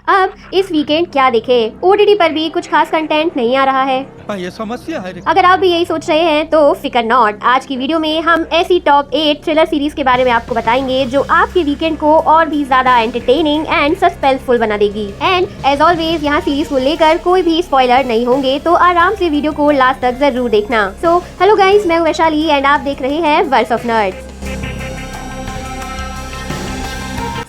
अब इस वीकेंड क्या देखें? ओटीटी पर भी कुछ खास कंटेंट नहीं आ रहा है। ये समस्या है। अगर आप भी यही सोच रहे हैं तो फिकर नॉट। आज की वीडियो में हम ऐसी टॉप 8 थ्रिलर सीरीज के बारे में आपको बताएंगे जो आपके वीकेंड को और भी ज्यादा एंटरटेनिंग एंड सस्पेंसफुल बना देगी। एंड एज ऑलवेज यहाँ सीरीज को लेकर कोई भी स्पॉइलर नहीं होंगे, तो आराम से वीडियो को लास्ट तक जरूर देखना। सो हेलो गाइस, मैं हूँ वैशाली एंड आप देख रहे हैं words of nerds.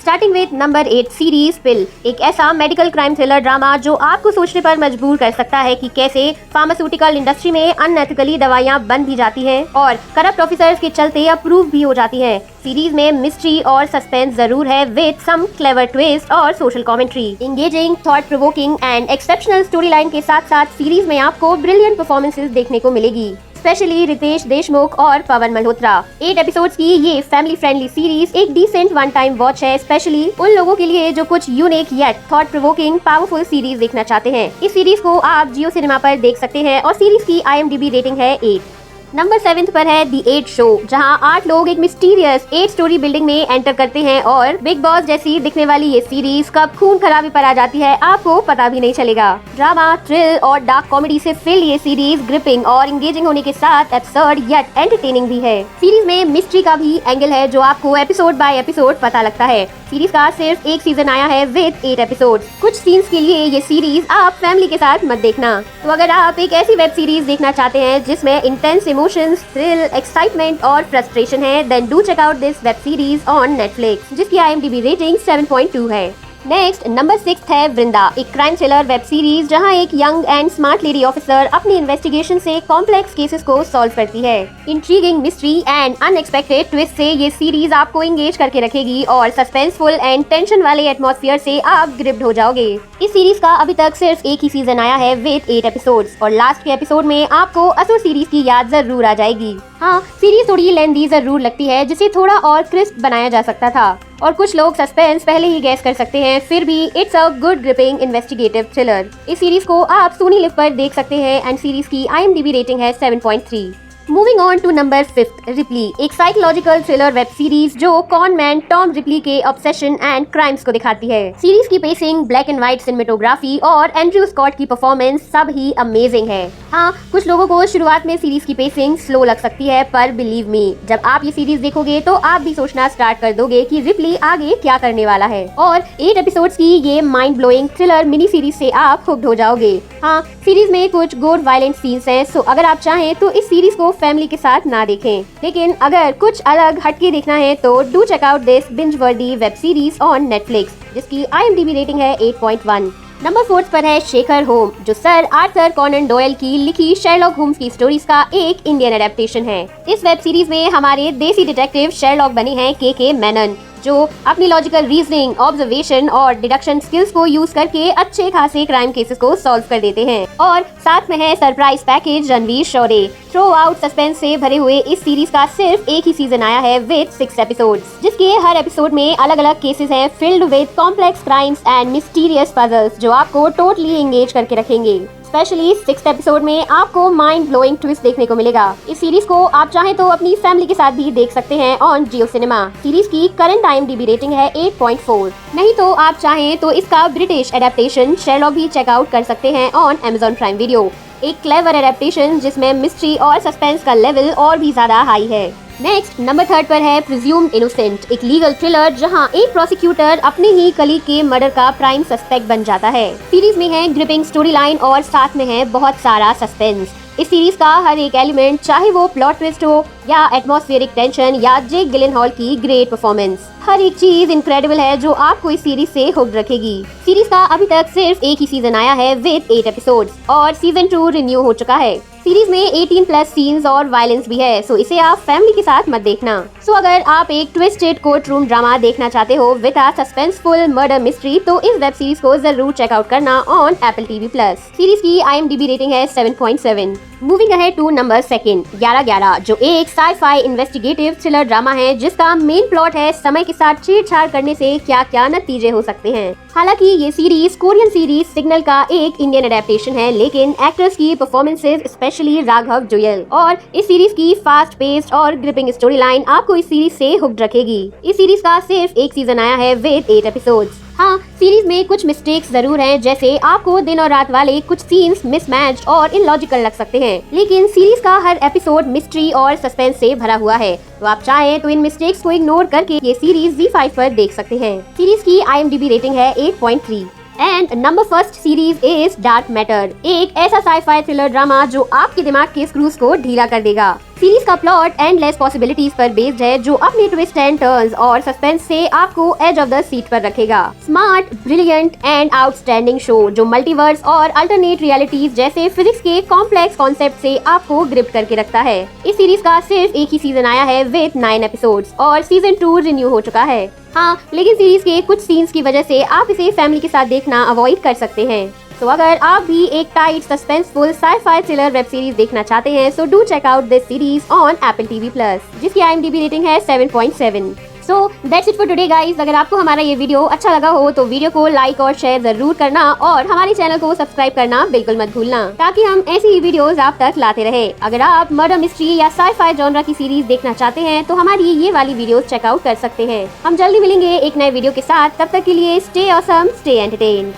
Starting with number 8 series pill, एक ऐसा मेडिकल क्राइम थ्रिलर ड्रामा जो आपको सोचने पर मजबूर कर सकता है कि कैसे फार्मास्यूटिकल इंडस्ट्री में अनएथिकली दवाइयां बन भी जाती हैं और करप्ट ऑफिसर्स के चलते अप्रूव भी हो जाती हैं। सीरीज में मिस्ट्री और सस्पेंस जरूर है विद सम क्लेवर ट्विस्ट और social commentary. Engaging, thought provoking and exceptional story line के साथ साथ सीरीज में आपको ब्रिलियंट परफॉर्मेंसेस देखने को मिलेगी, स्पेशली रितेश देशमुख और पवन मल्होत्रा। 8 एपिसोड्स की ये फैमिली फ्रेंडली सीरीज एक डिसेंट वन टाइम वॉच है, स्पेशली उन लोगों के लिए जो कुछ unique yet thought provoking powerful series देखना चाहते हैं। इस सीरीज को आप जियो सिनेमा पर देख सकते हैं और सीरीज की IMDb रेटिंग है 8। नंबर 7 पर है दी 8 शो, जहां 8 लोग एक मिस्टीरियस 8 स्टोरी बिल्डिंग में एंटर करते हैं और बिग बॉस जैसी दिखने वाली ये सीरीज कब खून खराबी पर आ जाती है आपको पता भी नहीं चलेगा। ड्रामा, थ्रिल और डार्क कॉमेडी से फिल ये सीरीज ग्रिपिंग और एंगेजिंग होने के साथ एब्सर्ड येट एंटरटेनिंग भी है। सीरीज में मिस्ट्री का भी एंगल है जो आपको एपिसोड बाय एपिसोड पता लगता है। सीरीज का सिर्फ एक सीजन आया है विद 8 एपिसोड। कुछ सीन्स के लिए ये सीरीज आप फैमिली के साथ मत देखना। तो अगर आप एक ऐसी वेब सीरीज देखना चाहते हैं जिसमें इंटेंस इमोशंस, थ्रिल, एक्साइटमेंट और फ्रस्ट्रेशन है, then do check out this web series on Netflix, जिसकी IMDb रेटिंग 7.2 है। नेक्स्ट नंबर 6 है वृंदा, एक क्राइम थ्रिलर वेब सीरीज जहां एक young and smart lady officer अपनी इन्वेस्टिगेशन से कॉम्प्लेक्स केसेस को सॉल्व करती है। Intriguing mystery and unexpected twist से ये सीरीज आपको एंगेज करके रखेगी और सस्पेंसफुल एंड टेंशन वाले एटमॉस्फेयर से आप ग्रिप्ड हो जाओगे। इस सीरीज का अभी तक सिर्फ एक ही सीजन आया है विद 8 एपिसोड्स और लास्ट के एपिसोड में आपको असुर सीरीज की याद जरूर आ जाएगी। हाँ, सीरीज थोड़ी लेंथी जरूर लगती है, जिसे थोड़ा और क्रिस्प बनाया जा सकता था और कुछ लोग सस्पेंस पहले ही गैस कर सकते हैं, फिर भी it's a good gripping investigative thriller. इस सीरीज को आप सोनी लिव पर देख सकते हैं एंड सीरीज की IMDb रेटिंग है 7.3। Moving on to number 5 Ripley, एक साइकोलॉजिकल थ्रिलर वेब सीरीज जो कॉन मैन टॉम रिप्ली के ऑब्सेशन एंड क्राइम्स को दिखाती है। सीरीज की pacing, black and white cinematography और एंड्रयू स्कॉट की परफॉर्मेंस सब ही अमेजिंग है। हाँ, कुछ लोगों को शुरुआत में सीरीज की पेसिंग स्लो लग सकती है, पर बिलीव मी, जब आप ये सीरीज देखोगे तो आप भी सोचना स्टार्ट कर दोगे कि रिप्ली आगे क्या करने वाला है। और 8 एपिसोड्स की ये mind blowing thriller mini series से आप हुक्ड हो जाओगे। हाँ, सीरीज में कुछ गोर वायलेंट सीन्स हैं, सो अगर आप चाहें तो इस सीरीज को फैमिली के साथ ना देखें, लेकिन अगर कुछ अलग हटके देखना है तो do check out this binge worthy web series on Netflix, जिसकी IMDb रेटिंग है 8.1। नंबर 4 पर है शेखर होम, जो सर आर्थर कॉनन डॉयल की लिखी शेरलॉक होम्स की स्टोरीज का एक इंडियन एडेप्टेशन है। इस वेब सीरीज में हमारे देसी डिटेक्टिव शेरलॉक बने हैं के मेनन, जो अपनी लॉजिकल रीजनिंग, ऑब्जर्वेशन और डिडक्शन स्किल्स को यूज करके अच्छे खासे क्राइम केसेस को सॉल्व कर देते हैं। और साथ में है सरप्राइज पैकेज रणवीर शौर्य। थ्रो आउट सस्पेंस से भरे हुए इस सीरीज का सिर्फ एक ही सीजन आया है विद 6 एपिसोड्स, जिसके हर एपिसोड में अलग अलग केसेस हैं filled with complex crimes and mysterious puzzles जो आपको टोटली एंगेज करके रखेंगे। स्पेशली 6th एपिसोड में आपको माइंड ब्लोइंग ट्विस्ट देखने को मिलेगा। इस सीरीज को आप चाहें तो अपनी फैमिली के साथ भी देख सकते हैं ऑन जियो सिनेमा। सीरीज की करंट IMDb रेटिंग है 8.4। नहीं तो आप चाहें तो इसका ब्रिटिश एडेप्टेशन शेरलॉक भी चेकआउट कर सकते हैं ऑन Amazon प्राइम वीडियो, एक क्लेवर एडेप्टेशन जिसमें मिस्ट्री और सस्पेंस का लेवल और भी ज्यादा हाई है। नेक्स्ट नंबर 3 पर है प्रिज्यूम्ड इनोसेंट, एक लीगल थ्रिलर जहां एक प्रोसिक्यूटर अपने ही कलीग के मर्डर का प्राइम सस्पेक्ट बन जाता है। सीरीज में है ग्रिपिंग स्टोरी लाइन और साथ में है बहुत सारा सस्पेंस। इस सीरीज का हर एक एलिमेंट, चाहे वो प्लॉट ट्विस्ट हो या एटमॉस्फेरिक टेंशन या जेक गिलेनहॉल की ग्रेट परफॉर्मेंस, हर एक चीज इनक्रेडिबल है जो आपको इस सीरीज से हुक्ड रखेगी। सीरीज का अभी तक सिर्फ एक ही सीजन आया है विद 8 एपिसोड्स और सीजन 2 रिन्यू हो चुका है। सीरीज में 18+ सीन्स और वायलेंस भी है, सो इसे आप फैमिली के साथ मत देखना। सो अगर आप एक ट्विस्टेड कोर्ट रूम ड्रामा देखना चाहते हो with a suspenseful murder mystery, तो इस वेब सीरीज को जरूर चेकआउट करना ऑन Apple TV+। सीरीज की IMDb रेटिंग है 7.7। मूविंग अहेड टू नंबर 2 11-11, जो एक साई-फाई इन्वेस्टिगेटिव थ्रिलर ड्रामा है जिसका मेन प्लॉट है समय के साथ छेड़छाड़ करने से क्या क्या नतीजे हो सकते हैं। हालांकि ये सीरीज कोरियन सीरीज सिग्नल का एक इंडियन एडेप्टेशन है, लेकिन एक्टर्स की परफॉर्मेंसेज स्पेशली राघव जुयल और इस सीरीज की फास्ट पेस्ड और ग्रिपिंग स्टोरी लाइन आपको इस सीरीज से हुक्ड रखेगी। इस सीरीज का सिर्फ एक सीजन आया है विद 8 एपिसोड्स। हाँ, सीरीज में कुछ मिस्टेक्स जरूर हैं, जैसे आपको दिन और रात वाले कुछ सीन्स मिसमैच और इलॉजिकल लग सकते हैं, लेकिन सीरीज का हर एपिसोड मिस्ट्री और सस्पेंस से भरा हुआ है, तो आप चाहें तो इन मिस्टेक्स को इग्नोर करके ये सीरीज ZEE5 पर देख सकते हैं। सीरीज की IMDb रेटिंग है 8.3। And number first series is dark matter, एक ऐसा साई-फाई थ्रिलर ड्रामा जो आपके दिमाग के स्क्रूज को ढीला कर देगा। सीरीज का प्लॉट एंडलेस पॉसिबिलिटीज पर बेस्ड है, जो अपने ट्विस्ट एंड टर्न्स और सस्पेंस से आपको एज ऑफ द सीट पर रखेगा। Smart, brilliant and outstanding show जो मल्टीवर्स और अल्टरनेट रियलिटीज जैसे फिजिक्स के कॉम्प्लेक्स कॉन्सेप्ट से आपको ग्रिप करके रखता है। इस सीरीज का सिर्फ एक ही सीजन आया है विद 9 एपिसोड्स और सीजन 2 रिन्यू हो चुका है। हाँ, लेकिन सीरीज के कुछ सीन्स की वजह से आप इसे फैमिली के साथ देखना अवॉइड कर सकते हैं। तो अगर आप भी एक tight suspenseful sci-fi thriller web series देखना चाहते हैं, so do check out this series on Apple TV+, जिसकी IMDb रेटिंग है 7.7। So that's it for today guys. अगर आपको हमारा ये वीडियो अच्छा लगा हो तो वीडियो को लाइक और शेयर जरूर करना और हमारे चैनल को सब्सक्राइब करना बिल्कुल मत भूलना, ताकि हम ऐसी ही वीडियोस आप तक लाते रहे। अगर आप मर्डर मिस्ट्री या साई-फाई जॉनरा की सीरीज देखना चाहते हैं तो हमारी ये वाली वीडियोस चेकआउट कर सकते हैं। हम जल्दी मिलेंगे एक नए वीडियो के साथ, तब तक के लिए स्टे ऑसम, स्टे एंटरटेन्ड।